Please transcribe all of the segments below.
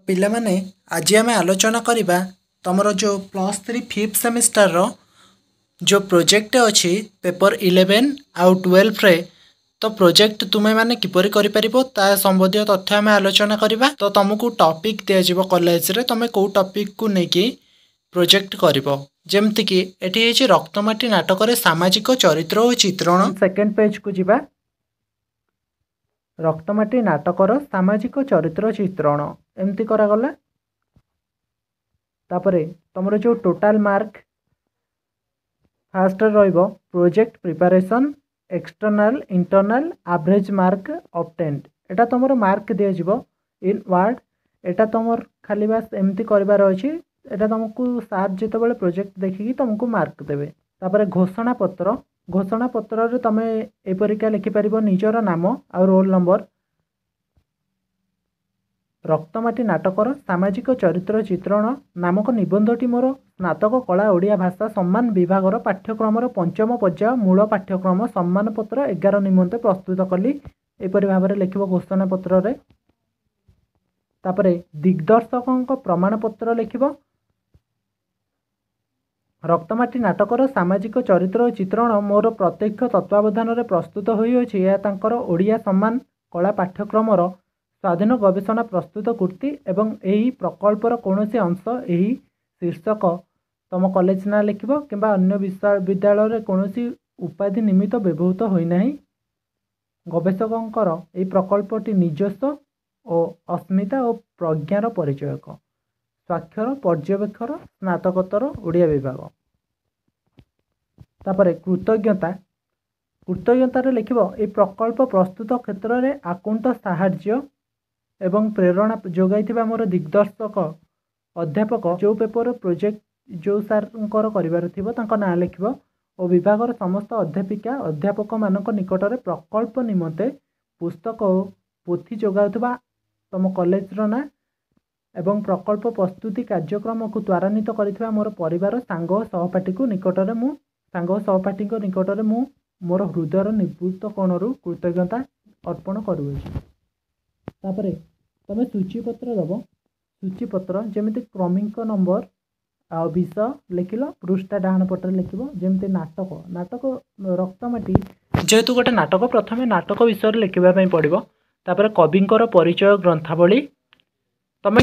पिला माने आज आम आलोचना करवा तुम जो +3 5th सेमिस्टर जो प्रोजेक्ट अच्छी पेपर 11 आउ 12 रे तो प्रोजेक्ट तुम्हें माने किपरि करि परिबो ता संबंधी तथ्य आम आलोचना करवा। तो तुमको टॉपिक दिया जिवो कॉलेज रे तुम को टॉपिक को लेकिन प्रोजेक्ट करिवो जेमति कि एठी हेछि रक्तमाटी नाटक रे सामाजिक चरित्र और चित्रण। सेकंड पेज को जिबा रक्तमाटी नाटकर सामाजिक चरित्र चित्रण एमती करागला। तापरे तुम जो टोटाल मार्क फास्ट रहिबो project preparation external internal average mark obtained एटा तुम मार्क दिया जिवो इन वर्ड एटा तुम खाली बास एमती करिवार अछि। एटा तुमको सार जेते बेले प्रोजेक्ट देखिकी तुमको मार्क देबे। तापरे घोषणा पत्र रे तुम एपरिका लिखि परिबो निजर नाम आ रोल नंबर। रक्तमाटी नाटकर सामाजिक चरित्र चित्रण नामक निबंधटी मोर स्नातक कला ओडिया भाषा सम्मान विभागर पाठ्यक्रम पंचम पर्याय मूल पाठ्यक्रम सम्मान पत्र 11 निमंते प्रस्तुत कली एपरि भाव लिखिबो घोषणा पत्र रे। तापरे दिग्दर्शक प्रमाण पत्र लिखिबो। रक्तमाटी नाटकर सामाजिक चरित्र चित्रण मोर प्रत्यक्ष तत्वावधान रे प्रस्तुत होई अछि। या तांकर ओडिया सम्मान कला पाठ्यक्रम स्वाधीन गवेषणा प्रस्तुत कृति एवं यही प्रकल्पर कौनसी अंश यही शीर्षक तुम कॉलेज ना लिखिबो किंबा अन्य विश्वविद्यालय रे कौनसी उपाधि निमित्त व्यवहृत होई नाही। गवेषकंकर यही प्रकल्पटी निजस्व और अस्मिता और प्रज्ञार परिचयक स्वाक्षर पर्यवेक्षर स्नातकोत्तर ओडिया विभाग। तापरे कृतज्ञता रे लिखिबो ए प्रकल्प प्रस्तुत क्षेत्र रे आकुंठ साहाय्य एवं प्रेरणा जोगाइथिबा मोर दिग्दर्शक अध्यापक जो पेपर प्रोजेक्ट जो सारंकर करिवार थिबो तांको नाम लिखिबो और विभागर समस्त अध्यापिका अध्यापक मानक निकट रे प्रकल्प निमंते पुस्तक और पोथी जोगाउथिबा तुम कॉलेज रो ना एवं प्रकल्प प्रस्तुति कार्यक्रम को त्वरान्वित करिथिबा मोर परिवार सांग सहपाठी को निकट रे मु सांग सहपाठी को निकट रे मु मोर हृदयर निवृत्त कोणरू कृतज्ञता अर्पण करूछि। तापरे तुम सूचीपत्र दब सूचीपत्र जमिति क्रमिक नंबर आ विषय लिखिल पृष्ठा डाहाण पटे लिखिबो जेमति नाटक रक्तमाटी जेहेतु गोटे नाटक प्रथमे नाटक विषय लिखिबा पई पड़िबो। तापरे कविंकर परिचय ग्रंथावली तुम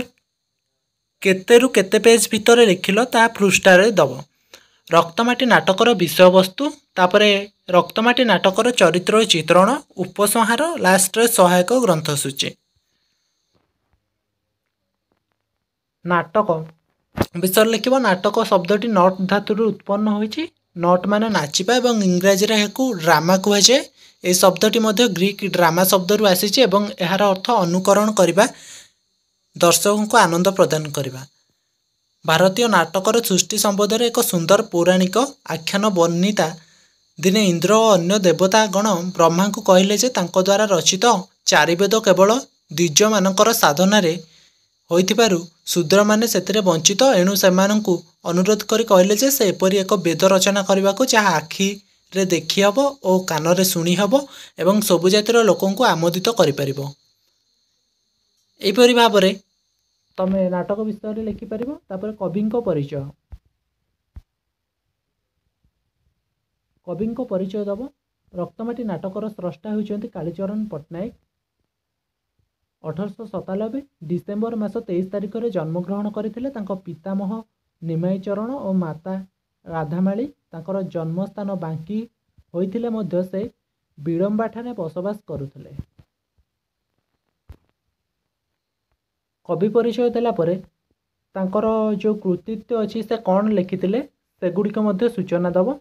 केतेरु केते पेज भितर लिखिल ता पृष्ठा रे दब। रक्तमाटी नाटकर विषय वस्तु तापरे रक्तमाटी नाटकर चरित्र चित्रण उपसंहार लास्ट रे सहायक ग्रंथसूची। नाटक विषय लिखिबो नाटक शब्दटी नट धातु उत्पन्न होइछि। नट माने नाचिबा एवं इंग्रजी रे हेकु ड्रामा कुहा जाय। ए शब्दटी मध्ये ग्रीक ड्रामा शब्द रु आसीछि एवं एहार अर्थ अनुकरण करिबा दर्शकों को आनंद प्रदान करिबा। भारतीय नाटकर सृष्टि संबंध में एक सुंदर पौराणिक आख्यान वर्णिता दिने इंद्र और अन्य देवता गण ब्रह्मा को कहले जे तांको द्वारा रचित चारि वेद केवल द्विज मानकर साधना रे होइथिबारु शूद्र माने सेतिरे वंचित एणु सेमानंकु अनुरोध करी कहले जे से एपरि एक वेद रचना करबा को जहा आखि रे देखि हबो और कान रे सुनी हबो एवं सबु जातिर लोकन को आमोदित करि परिबो। एपरि भाबरे तमे नाटक विषय रे लिखि परिबो। तापर कविंको परिचय दब। रक्तमाटी नाटकर स्रष्टा होइचंती कालीचरण पट्टनायक। 1897 डिसेम्बर मास 23 तारिख रे जन्म ग्रहण करथिले। तांको पितामह निमाई चरण और माता राधामाली तांकर जन्मस्थान बांकी होइथिले मध्य से विडंबा ठाने बसवास करुथिले। कवि परिचय देला परे तांकर जो कृतित्व अछि से कौन लिखिथिले से गुडिक मध्य सूचना दब।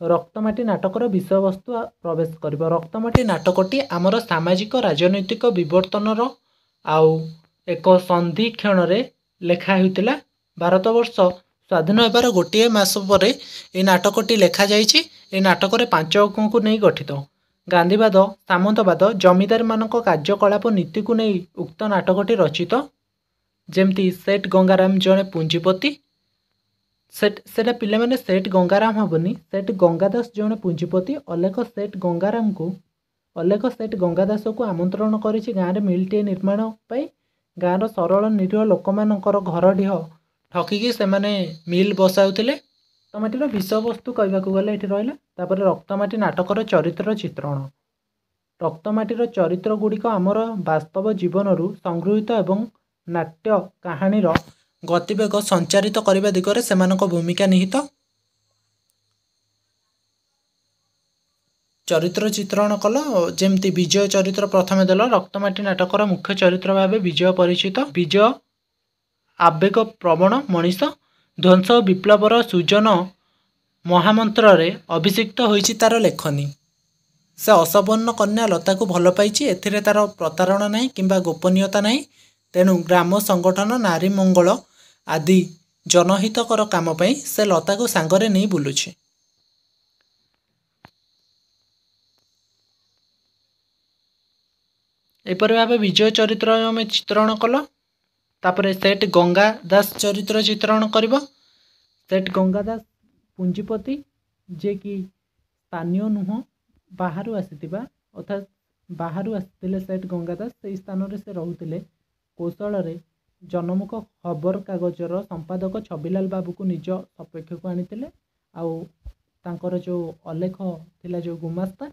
रक्तमाटी नाटकर विषय वस्तु प्रवेश करिबो। रक्तमाटी नाटकटी आमर सामाजिक राजनैतिक विवर्तनर आउ एक संधि क्षण रे लेखा होइतिला। भारतवर्ष स्वाधीन होबार गोटे मास परे ए नाटकटी लेखा जाइछि। ए नाटक रे 5 अंक को नै गठित। गांधीवाद सामंतवाद जमीदार मानक कार्यकलाप नीति को नै उक्त नाटकटी रचित। जेमती सेठ गंगाराम जने पुंजीपति सेटा पिले माने सेठ गंगाराम हबनी सेठ गंगादास जने पुंजीपति अलेख सेठ गंगाराम को अलेख सेठ गंगादास को आमंत्रण करिछि गाँव में मिलटे निर्माण पाई ଗାଁର ସରଳ ନିରୀହ ଲୋକମାନଙ୍କର ଘର ଢିହ ଠକିକି ସେମାନେ ମିଲ୍ ବସାଉଥିଲେ। ରକ୍ତମାଟିର ବିଷୟବସ୍ତୁ କହିବାକୁ ଗଲେ ଏଠି ରହିଲା। ତାପରେ ରକ୍ତମାଟି ନାଟକର ଚରିତ୍ର ଚିତ୍ରଣ। ରକ୍ତମାଟିର ଚରିତ୍ର ଗୁଡ଼ିକ ଆମର ବାସ୍ତବ ଜୀବନରୁ ସଂଗୃହୀତ ଏବଂ ନାଟ୍ୟ କାହାଣୀର ଗତିବେଗ ସଞ୍ଚାରିତ କରିବା ଦିଗରେ ସେମାନଙ୍କ ଭୂମିକା ନିହିତ। ଚରିତ୍ର ଚିତ୍ରଣ କଲ, ଯେମିତି ବିଜୟ ଚରିତ୍ର ପ୍ରଥମେ ଦେଲ। ରକ୍ତମାଟି ନାଟକର ମୁଖ୍ୟ ଚରିତ୍ର ଭାବେ ବିଜୟ ପରିଚିତ। ବିଜୟ ଆବେଗ ପ୍ରବଣ ମଣିଷ, ଧ୍ୱଂସ ଓ ବିପ୍ଳବର ସୃଜନ ମହାମନ୍ତ୍ରରେ ଅଭିଷିକ୍ତ ହୋଇଛି ତାର ଲେଖନୀ। ସେ ଅସବର୍ଣ୍ଣ କନ୍ୟା ଲତାକୁ ଭଲ ପାଇଛି। ଏଥିରେ ତାର ପ୍ରତାରଣା ନାହିଁ କିମ୍ବା ଗୋପନୀୟତା ନାହିଁ। ତେଣୁ ଗ୍ରାମ ସଂଗଠନ, ନାରୀ ମଙ୍ଗଳ ଆଦି ଜନହିତକର କାମ ପାଇଁ ସେ ଲତାକୁ ସାଙ୍ଗରେ ନେଇ ବୁଲୁଛି। ଏପରି ଭାବେ ବିଜୟ ଚରିତ୍ର ଆମେ ଚିତ୍ରଣ କଲ। ତାପରେ ସେଠ୍ ଗଙ୍ଗା ଦାସ ଚରିତ୍ର ଚିତ୍ରଣ କରିବ। ସେଠ୍ ଗଙ୍ଗା ଦାସ ପୁଞ୍ଜିପତି, ଯିଏକି ସ୍ଥାନୀୟ ନୁହଁ, ବାହାରୁ ଆସିଥିବା, ଅର୍ଥାତ୍ ବାହାରୁ ଆସିଥିଲେ ସେଠ୍ ଗଙ୍ଗା ଦାସ। ସେହି ସ୍ଥାନରେ ସେ ରହୁଥିଲେ। କୌଶଳରେ ଜନମୁଖ ଖବରକାଗଜର ସମ୍ପାଦକ ଛବିଲାଲ ବାବୁକୁ ନିଜ ସପକ୍ଷକୁ ଆଣିଥିଲେ। ଆଉ ତାଙ୍କର ଯେଉଁ ଅଲେଖ ଥିଲା, ଯେଉଁ ଗୁମାସ୍ତା,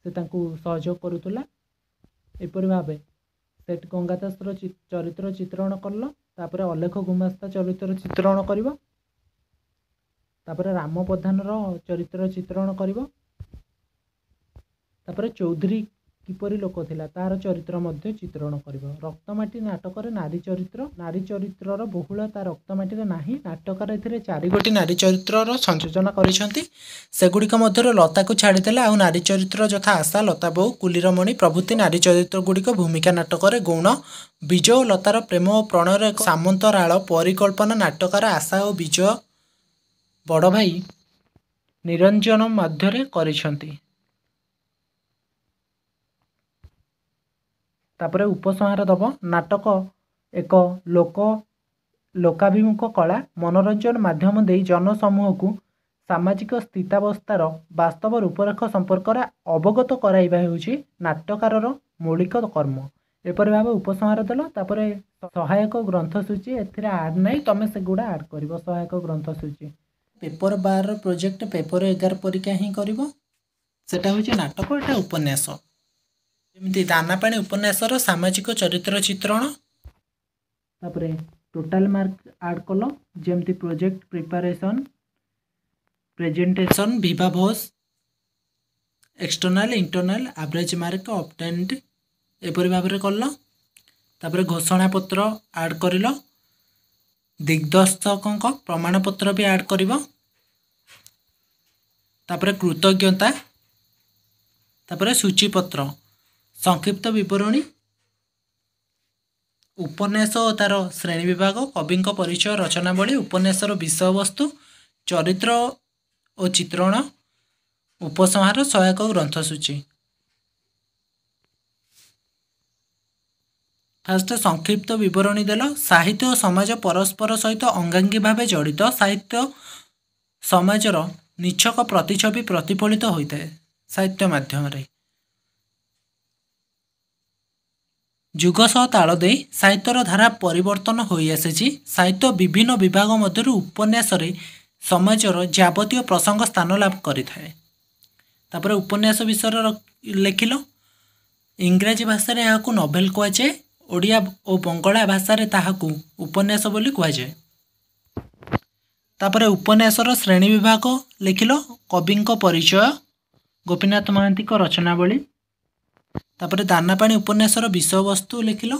ସେ ତାଙ୍କୁ ସହଯୋଗ କରୁଥିଲା। ଏପରି ଭାବେ ସେଠ୍ ଗଙ୍ଗା ଦାସର ଚରିତ୍ର ଚିତ୍ରଣ କଲ। ତାପରେ ଅଲେଖ ଗୁମାସ୍ତା ଚରିତ୍ର ଚିତ୍ରଣ କରିବ। ତାପରେ ରାମ ପ୍ରଧାନର ଚରିତ୍ର ଚିତ୍ରଣ କରିବ। ତାପରେ ଚୌଧୁରୀ କିପରି ଲୋକ ଥିଲା ତାର ଚରିତ୍ର ମଧ୍ୟ ଚିତ୍ରଣ କରିବ। ରକ୍ତମାଟି ନାଟକରେ ନାରୀ ଚରିତ୍ରର ବହୁଳତା ରକ୍ତମାଟିରେ ନାହିଁ। ନାଟକରେ ଏଥିରେ 4 ଗୋଟି ନାରୀ ଚରିତ୍ରର ସଂଯୋଜନା କରିଛନ୍ତି। ସେଗୁଡ଼ିକ ମଧ୍ୟରୁ ଲତାକୁ ଛାଡ଼ିଦେଲେ ଆଉ ନାରୀ ଚରିତ୍ର ଯଥା ଆଶା, ଲତା ବୋଉ, କୁଲିରମଣି ପ୍ରଭୃତି ନାରୀ ଚରିତ୍ର ଗୁଡ଼ିକ ଭୂମିକା ନାଟକରେ ଗୌଣ। ବିଜୟ ଓ ଲତାର ପ୍ରେମ ଓ ପ୍ରଣୟର ଏକ ସାମନ୍ତରାଳ ପରିକଳ୍ପନା ନାଟକର ଆଶା ଓ ବିଜୟ ବଡ଼ ଭାଇ ନିରଞ୍ଜନ ମଧ୍ୟରେ କରିଛନ୍ତି। ତାପରେ ଉପସଂହାର ଦେବ। ନାଟକ ଏକ ଲୋକାଭିମୁଖ କଳା। ମନୋରଞ୍ଜନ ମାଧ୍ୟମ ଦେଇ ଜନସମୂହକୁ ସାମାଜିକ ସ୍ଥିତାବସ୍ଥାର ବାସ୍ତବ ରୂପରେଖ ସମ୍ପର୍କରେ ଅବଗତ କରାଇବା ହେଉଛି ନାଟ୍ୟକାରର ମୌଳିକ କର୍ମ। ଏପରି ଭାବେ ଉପସଂହାର ଦେଲ। ତାପରେ ସହାୟକ ଗ୍ରନ୍ଥସୂଚୀ, ଏଥିରେ ଆଡ଼୍ ନାହିଁ, ତମେ ସେଗୁଡ଼ା ଆଡ଼୍ କରିବ। ସହାୟକ ଗ୍ରନ୍ଥସୂଚୀ ପେପର 12 ପ୍ରୋଜେକ୍ଟ ପେପର 11 ପରୀକ୍ଷା ହିଁ କରିବ। ସେଟା ହେଉଛି ନାଟକ, ଏଟା ଉପନ୍ୟାସ। ଯେମିତି ଦାନାପାଣି ଉପନ୍ୟାସର ସାମାଜିକ ଚରିତ୍ର ଚିତ୍ରଣ। ତାପରେ ଟୋଟାଲ ମାର୍କ ଆଡ଼୍ କଲ, ଯେମିତି project preparation, presentation, viva voce, external internal, average mark obtained, ଏପରି ଭାବରେ କଲ। ତାପରେ ଘୋଷଣାପତ୍ର ଆଡ଼୍ କରିଲ। ଦିଗ୍ଦର୍ଶକଙ୍କ ପ୍ରମାଣପତ୍ର ବି ଆଡ଼୍ କରିବ। ତାପରେ କୃତଜ୍ଞତା, ତାପରେ ସୂଚୀପତ୍ର, ସଂକ୍ଷିପ୍ତ ବିବରଣୀ, ଉପନ୍ୟାସ ଓ ତାର ଶ୍ରେଣୀ ବିଭାଗ, କବିଙ୍କ ପରିଚୟ, ରଚନାବଳୀ, ଉପନ୍ୟାସର ବିଷୟବସ୍ତୁ, ଚରିତ୍ର ଓ ଚିତ୍ରଣ, ଉପସଂହାର, ସହାୟକ ଗ୍ରନ୍ଥସୂଚୀ। ଫାଷ୍ଟ ସଂକ୍ଷିପ୍ତ ବିବରଣୀ ଦେଲ। ସାହିତ୍ୟ ଓ ସମାଜ ପରସ୍ପର ସହିତ ଅଙ୍ଗାଙ୍ଗୀ ଭାବେ ଜଡ଼ିତ। ସାହିତ୍ୟ ସମାଜର ନିଚ୍ଛକ ପ୍ରତିଛବି ପ୍ରତିଫଳିତ ହୋଇଥାଏ ସାହିତ୍ୟ ମାଧ୍ୟମରେ। ଯୁଗ ସହ ତାଳ ଦେଇ ସାହିତ୍ୟର ଧାରା ପରିବର୍ତ୍ତନ ହୋଇଆସିଛି। ସାହିତ୍ୟ ବିଭିନ୍ନ ବିଭାଗ ମଧ୍ୟରୁ ଉପନ୍ୟାସରେ ସମାଜର ଯାବତୀୟ ପ୍ରସଙ୍ଗ ସ୍ଥାନ ଲାଭ କରିଥାଏ। ତାପରେ ଉପନ୍ୟାସ ବିଷୟରେ ଲେଖିଲ। ଇଂରାଜୀ ଭାଷାରେ ଏହାକୁ ନଭେଲ କୁହାଯାଏ। ଓଡ଼ିଆ ଓ ବଙ୍ଗଳା ଭାଷାରେ ତାହାକୁ ଉପନ୍ୟାସ ବୋଲି କୁହାଯାଏ। ତାପରେ ଉପନ୍ୟାସର ଶ୍ରେଣୀ ବିଭାଗ ଲେଖିଲ। କବିଙ୍କ ପରିଚୟ, ଗୋପୀନାଥ ମହାନ୍ତିଙ୍କ ରଚନାବଳୀ। ତାପରେ ଦାନାପାଣି ଉପନ୍ୟାସର ବିଷୟବସ୍ତୁ ଲେଖିଲ।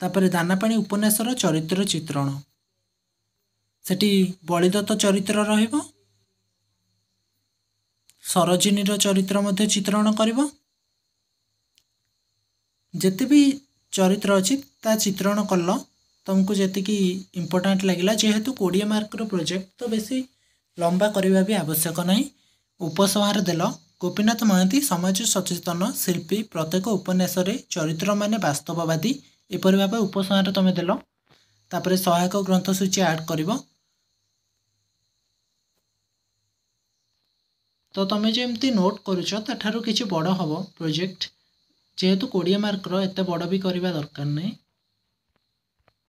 ତାପରେ ଦାନାପାଣି ଉପନ୍ୟାସର ଚରିତ୍ର ଚିତ୍ରଣ। ସେଠି ବଳିଦତ୍ତ ଚରିତ୍ର ରହିବ। ସରୋଜିନୀର ଚରିତ୍ର ମଧ୍ୟ ଚିତ୍ରଣ କରିବ। ଯେତେ ବି ଚରିତ୍ର ଅଛି ତା ଚିତ୍ରଣ କଲ। ତୁମକୁ ଯେତିକି ଇମ୍ପୋର୍ଟାଣ୍ଟ ଲାଗିଲା, ଯେହେତୁ 20 ମାର୍କର ପ୍ରୋଜେକ୍ଟ, ତ ବେଶୀ ଲମ୍ବା କରିବା ବି ଆବଶ୍ୟକ ନାହିଁ। ଉପସଂହାର ଦେଲ। ଗୋପୀନାଥ ମହାନ୍ତି ସମାଜ ସଚେତନ ଶିଳ୍ପୀ। ପ୍ରତ୍ୟେକ ଉପନ୍ୟାସରେ ଚରିତ୍ରମାନେ ବାସ୍ତବବାଦୀ। ଏପରି ଭାବେ ଉପସଂହାର ତୁମେ ଦେଲ। ତାପରେ ସହାୟକ ଗ୍ରନ୍ଥସୂଚୀ ଆଡ଼୍ କରିବ। तो तुम जमी नोट करुच ताठारु किछि बड़ हम प्रोजेक्ट जेहेतु 20 मार्कर एत बड़ भी करवा दरकार नहीं